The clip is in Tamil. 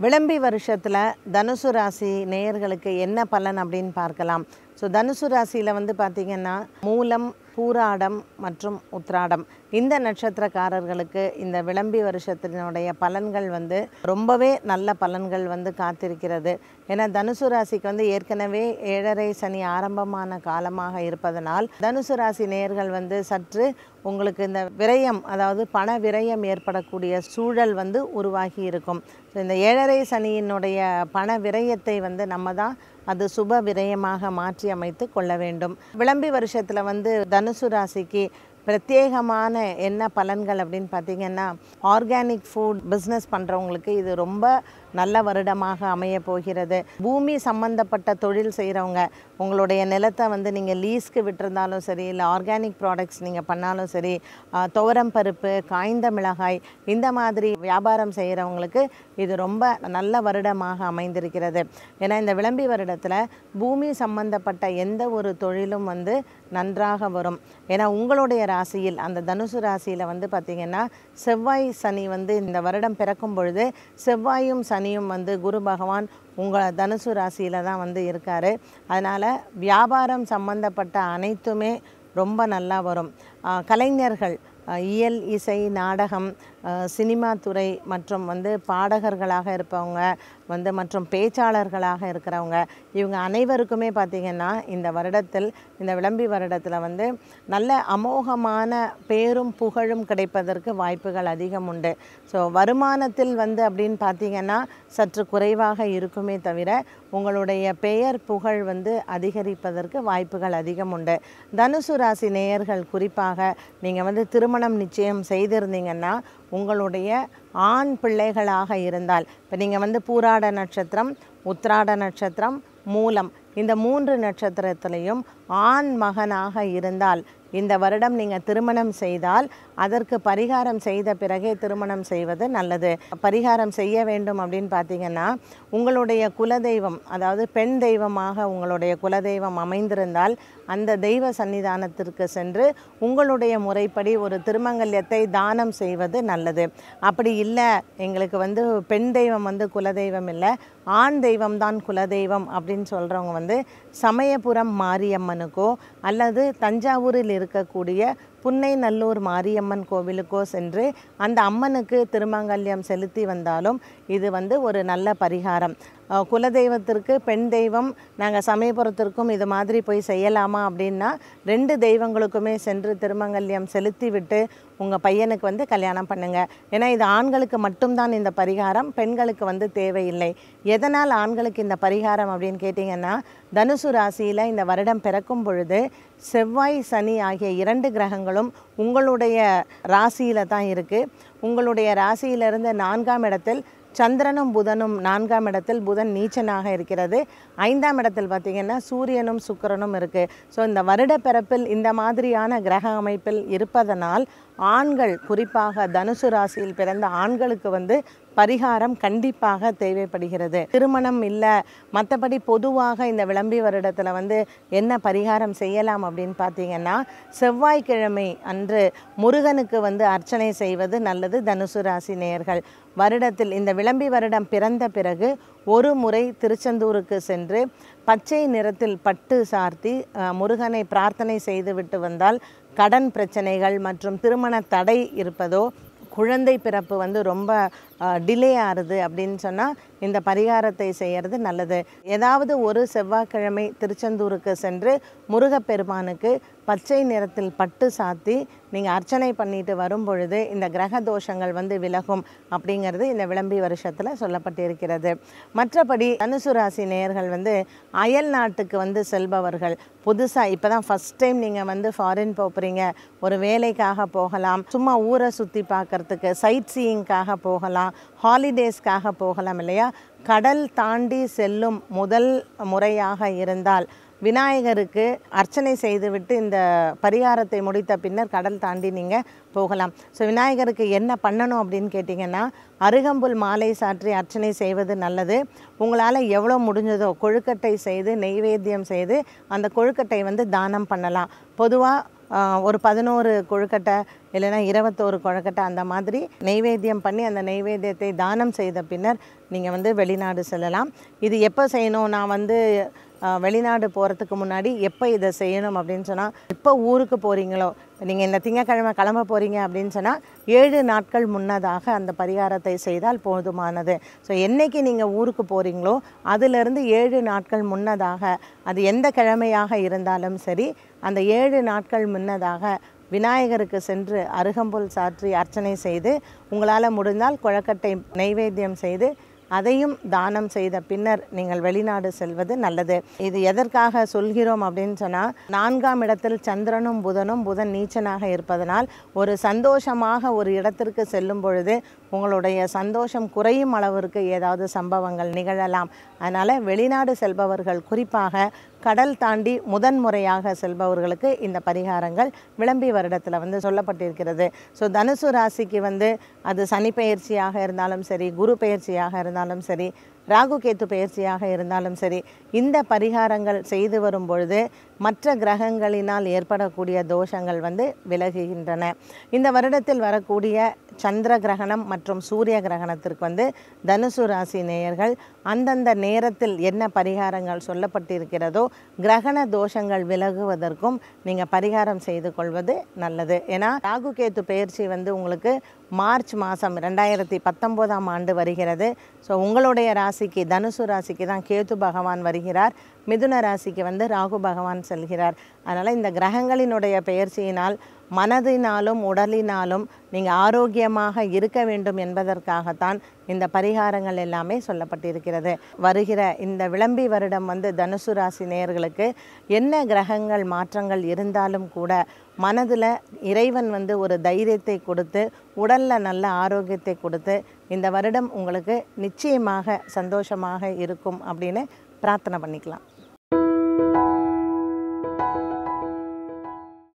விளம்பி வருஷத்தில் தனுசு ராசி நேயர்களுக்கு என்ன பலன் அப்படின்னு பார்க்கலாம். ஸோ தனுசு ராசியில் வந்து பார்த்திங்கன்னா மூலம், பூராடம் மற்றும் உத்ராடம் இந்த நட்சத்திரக்காரர்களுக்கு இந்த விளம்பி வருஷத்தினுடைய பலன்கள் வந்து ரொம்பவே நல்ல பலன்கள் வந்து காத்திருக்கிறது. ஏன்னா தனுசு ராசிக்கு வந்து ஏற்கனவே 7.5 சனி ஆரம்பமான காலமாக இருப்பதனால் தனுசு ராசி நேயர்கள் வந்து சற்று உங்களுக்கு இந்த விரயம், அதாவது பண விரயம் ஏற்படக்கூடிய சூழல் வந்து உருவாகி இருக்கும். ஸோ இந்த 7.5 சனியினுடைய பண விரயத்தை வந்து நம்ம தான் அது சுப விரயமாக மாற்றி அமைத்து கொள்ள வேண்டும். விளம்பி வருஷத்தில் வந்து தனுசு ராசிக்கு பிரத்யேகமான என்ன பலன்கள் அப்படின்னு பார்த்திங்கன்னா, ஆர்கானிக் ஃபுட் பிஸ்னஸ் பண்ணுறவங்களுக்கு இது ரொம்ப நல்ல வருடமாக அமைய போகிறது. பூமி சம்பந்தப்பட்ட தொழில் செய்கிறவங்க, உங்களுடைய நிலத்தை வந்து நீங்கள் லீஸ்க்கு விட்டிருந்தாலும் சரி, இல்லை ஆர்கானிக் ப்ராடக்ட்ஸ் நீங்கள் பண்ணாலும் சரி, துவரம் பருப்பு, காய்ந்த மிளகாய் இந்த மாதிரி வியாபாரம் செய்கிறவங்களுக்கு இது ரொம்ப நல்ல வருடமாக அமைந்திருக்கிறது. ஏன்னா இந்த விளம்பி வருடத்தில் பூமி சம்பந்தப்பட்ட எந்த ஒரு தொழிலும் வந்து நன்றாக வரும். ஏன்னா உங்களுடைய ராசியில், அந்த தனுசு ராசியில் வந்து பார்த்திங்கன்னா செவ்வாய் சனி வந்து இந்த வருடம் பிறக்கும் பொழுது செவ்வாயும் சனியும் வந்து குரு பகவான் உங்கள் தனுசு ராசியில் தான் வந்து இருக்கார். அதனால் வியாபாரம் சம்பந்தப்பட்ட அனைத்துமே ரொம்ப நல்லா வரும். கலைஞர்கள், இயல், இசை, நாடகம், சினிமா துறை மற்றும் வந்து பாடகர்களாக இருப்பவங்க வந்து மற்றும் பேச்சாளர்களாக இருக்கிறவங்க, இவங்க அனைவருக்குமே பார்த்திங்கன்னா இந்த வருடத்தில், இந்த விளம்பி வருடத்தில் வந்து நல்ல அமோகமான பேரும் புகழும் கிடைப்பதற்கு வாய்ப்புகள் அதிகம் உண்டு. ஸோ வருமானத்தில் வந்து அப்படின்னு பார்த்திங்கன்னா சற்று குறைவாக இருக்குமே தவிர உங்களுடைய பெயர் புகழ் வந்து அதிகரிப்பதற்கு வாய்ப்புகள் அதிகம் உண்டு. தனுசு ராசி நேயர்கள் குறிப்பாக நீங்கள் வந்து திருமணம் நிச்சயம் செய்திருந்தீங்கன்னா உங்களுடைய ஆண் பிள்ளைகளாக இருந்தால், இப்போ நீங்கள் வந்து பூராட நட்சத்திரம், உத்ராட நட்சத்திரம், மூலம் இந்த 3 நட்சத்திரத்திலையும் ஆண் மகனாக இருந்தால் இந்த வருடம் நீங்கள் திருமணம் செய்தால் அதற்கு பரிகாரம் செய்த பிறகே திருமணம் செய்வது நல்லது. பரிகாரம் செய்ய வேண்டும் அப்படின்னு பார்த்திங்கன்னா, உங்களுடைய குலதெய்வம், அதாவது பெண் தெய்வமாக உங்களுடைய குலதெய்வம் அமைந்திருந்தால் அந்த தெய்வ சன்னிதானத்திற்கு சென்று உங்களுடைய முறைப்படி ஒரு திருமங்கல்யத்தை தானம் செய்வது நல்லது. அப்படி இல்லை, எங்களுக்கு வந்து பெண் தெய்வம் வந்து குலதெய்வம் இல்லை, ஆண் தெய்வம் தான் குலதெய்வம் அப்படின்னு சொல்கிறவங்க வந்து சமயபுரம் மாரியம்மனுக்கோ அல்லது தஞ்சாவூரில் இருக்கக்கூடிய புன்னைநல்லூர் மாரியம்மன் கோவிலுக்கோ சென்று அந்த அம்மனுக்கு திருமங்கல்யம் செலுத்தி வந்தாலும் இது வந்து ஒரு நல்ல பரிகாரம். குலதெய்வத்திற்கு பெண் தெய்வம், நாங்கள் சமயபுரத்திற்கும் இது மாதிரி போய் செய்யலாமா அப்படின்னா 2 தெய்வங்களுக்குமே சென்று திருமங்கல்யம் செலுத்தி விட்டு உங்கள் பையனுக்கு வந்து கல்யாணம் பண்ணுங்கள். ஏன்னா இது ஆண்களுக்கு மட்டும்தான் இந்த பரிகாரம், பெண்களுக்கு வந்து தேவையில்லை. எதனால் ஆண்களுக்கு இந்த பரிகாரம் அப்படின்னு கேட்டிங்கன்னா, தனுசு ராசியில் இந்த வருடம் பிறக்கும் பொழுது செவ்வாய் சனி ஆகிய 2 கிரகங்களும் உங்களுடைய ராசியில் தான் இருக்குது. உங்களுடைய ராசியிலிருந்து 4ஆம் இடத்தில் சந்திரனும் புதனும் 4ஆம் இடத்தில் புதன் நீச்சனாக இருக்கிறது. 5ஆம் இடத்தில் பார்த்திங்கன்னா சூரியனும் சுக்கிரனும் இருக்குது. ஸோ இந்த வருட பிறப்பில் இந்த மாதிரியான கிரக அமைப்பில் இருப்பதனால் ஆண்கள், குறிப்பாக தனுசு ராசியில் பிறந்த ஆண்களுக்கு வந்து பரிகாரம் கண்டிப்பாக தேவைப்படுகிறது. திருமணம் இல்லை, மற்றபடி பொதுவாக இந்த விளம்பி வருடத்தில் வந்து என்ன பரிகாரம் செய்யலாம் அப்படின்னு பார்த்திங்கன்னா, செவ்வாய்க்கிழமை அன்று முருகனுக்கு வந்து அர்ச்சனை செய்வது நல்லது. தனுசு ராசி நேயர்கள் வருடத்தில் இந்த விளம்பி வருடம் பிறந்த பிறகு ஒரு முறை திருச்செந்தூருக்கு சென்று பச்சை நிறத்தில் பட்டு சார்த்தி முருகனை பிரார்த்தனை செய்துவிட்டு வந்தால் கடன் பிரச்சனைகள் மற்றும் திருமண தடை இருப்பதோ, குழந்தை பிறப்பு வந்து ரொம்ப டிலே ஆகுது அப்படின்னு சொன்னால் இந்த பரிகாரத்தை செய்கிறது நல்லது. ஏதாவது ஒரு செவ்வாய்க்கிழமை திருச்செந்தூருக்கு சென்று முருகப்பெருமானுக்கு பச்சை நிறத்தில் பட்டு சாத்தி நீங்கள் அர்ச்சனை பண்ணிட்டு வரும் பொழுது இந்த கிரக தோஷங்கள் வந்து விலகும் அப்படிங்கிறது இந்த விளம்பி வருஷத்தில் சொல்லப்பட்டிருக்கிறது. மற்றபடி தனுசு ராசி நேயர்கள் வந்து அயல் நாட்டுக்கு வந்து செல்பவர்கள், புதுசாக இப்போ தான் ஃபஸ்ட் டைம் நீங்கள் வந்து ஃபாரின் போகிறீங்க, ஒரு வேலைக்காக போகலாம், சும்மா ஊரை சுற்றி பார்க்குறதுக்கு, சைட் சீயிங்காக போகலாம், ஹாலிடேஸ்க்காக போகலாம் இல்லையா. கடல் தாண்டி செல்லும் முதல் முறையாக இருந்தால் விநாயகருக்கு அர்ச்சனை செய்துவிட்டு இந்த பரிகாரத்தை முடித்த பின்னர் கடல் தாண்டி நீங்கள் போகலாம். ஸோ விநாயகருக்கு என்ன பண்ணணும் அப்படின்னு கேட்டிங்கன்னா, அருகம்புல் மாலை சாற்றி அர்ச்சனை செய்வது நல்லது. உங்களால் எவ்வளோ முடிஞ்சதோ கொழுக்கட்டை செய்து நெய்வேத்தியம் செய்து அந்த கொழுக்கட்டை வந்து தானம் பண்ணலாம். பொதுவாக ஒரு 11 கொழுக்கட்டை இல்லைன்னா 21 கொழுக்கட்டை அந்த மாதிரி நெய்வேத்தியம் பண்ணி அந்த நெய்வேத்தியத்தை தானம் செய்த பின்னர் நீங்கள் வந்து வெளிநாடு செல்லலாம். இது எப்போ செய்யணும்? நான் வந்து வெளிநாடு போகிறதுக்கு முன்னாடி எப்போ இதை செய்யணும் அப்படின்னு சொன்னால், எப்போ ஊருக்கு போகிறீங்களோ, நீங்கள் இந்த திங்கக்கிழமை கிளம்ப போகிறீங்க அப்படின்னு சொன்னால் 7 நாட்கள் முன்னதாக அந்த பரிகாரத்தை செய்தால் போதுமானது. ஸோ என்றைக்கு நீங்கள் ஊருக்கு போகிறீங்களோ அதிலிருந்து 7 நாட்கள் முன்னதாக, அது எந்த கிழமையாக இருந்தாலும் சரி, அந்த 7 நாட்கள் முன்னதாக விநாயகருக்கு சென்று அருகம்புல் சாற்றி அர்ச்சனை செய்து, உங்களால் முடிந்தால் கொழுக்கட்டை நெய்வேத்தியம் செய்து அதையும் தானம் செய்த பின்னர் நீங்கள் வெளிநாடு செல்வது நல்லது. இது எதற்காக சொல்கிறோம் அப்படின்னு சொன்னால், 4ஆம் இடத்தில் சந்திரனும் புதனும், புதன் நீச்சனாக இருப்பதனால் ஒரு சந்தோஷமாக ஒரு இடத்திற்கு செல்லும் பொழுது உங்களுடைய சந்தோஷம் குறையும் அளவிற்கு ஏதாவது சம்பவங்கள் நிகழலாம். அதனால் வெளிநாடு செல்பவர்கள், குறிப்பாக கடல் தாண்டி முதன்முறையாக செல்பவர்களுக்கு இந்த பரிகாரங்கள் விளம்பி வருடத்தில் வந்து சொல்லப்பட்டிருக்கிறது. ஸோ தனுசு ராசிக்கு வந்து அது சனி பெயர்ச்சியாக இருந்தாலும் சரி, குரு பெயர்ச்சியாக இருந்தாலும் சரி, ராகு கேத்து பெயர்ச்சியாக இருந்தாலும் சரி, இந்த பரிகாரங்கள் செய்து வரும் பொழுது மற்ற கிரகங்களினால் ஏற்படக்கூடிய தோஷங்கள் வந்து விலகுகின்றன. இந்த வருடத்தில் வரக்கூடிய சந்திர கிரகணம் மற்றும் சூரிய கிரகணத்திற்கு வந்து தனுசு ராசி நேயர்கள் அந்தந்த நேரத்தில் என்ன பரிகாரங்கள் சொல்லப்பட்டிருக்கிறதோ கிரகண தோஷங்கள் விலகுவதற்கும் நீங்கள் பரிகாரம் செய்து கொள்வது நல்லது. ஏன்னா ராகு கேத்து பெயர்ச்சி வந்து உங்களுக்கு மார்ச் மாதம் 2019ஆம் ஆண்டு வருகிறது. ஸோ உங்களுடைய ராசிக்கு, தனுசு ராசிக்கு தான் கேத்து பகவான் வருகிறார், மிதுன ராசிக்கு வந்து ராகு பகவான் செல்கிறார். அதனால் இந்த கிரகங்களினுடைய பெயர்ச்சியினால் மனதினாலும் உடலினாலும் நீங்கள் ஆரோக்கியமாக இருக்க வேண்டும் என்பதற்காகத்தான் இந்த பரிகாரங்கள் எல்லாமே சொல்லப்பட்டிருக்கிறது. வருகிற இந்த விளம்பி வருடம் வந்து தனுசு ராசி நேயர்களுக்கு என்ன கிரகங்கள் மாற்றங்கள் இருந்தாலும் கூட மனதில் இறைவன் வந்து ஒரு தைரியத்தை கொடுத்து, உடலில் நல்ல ஆரோக்கியத்தை கொடுத்து இந்த வருடம் உங்களுக்கு நிச்சயமாக சந்தோஷமாக இருக்கும் அப்படின்னு பிரார்த்தனை பண்ணிக்கலாம்.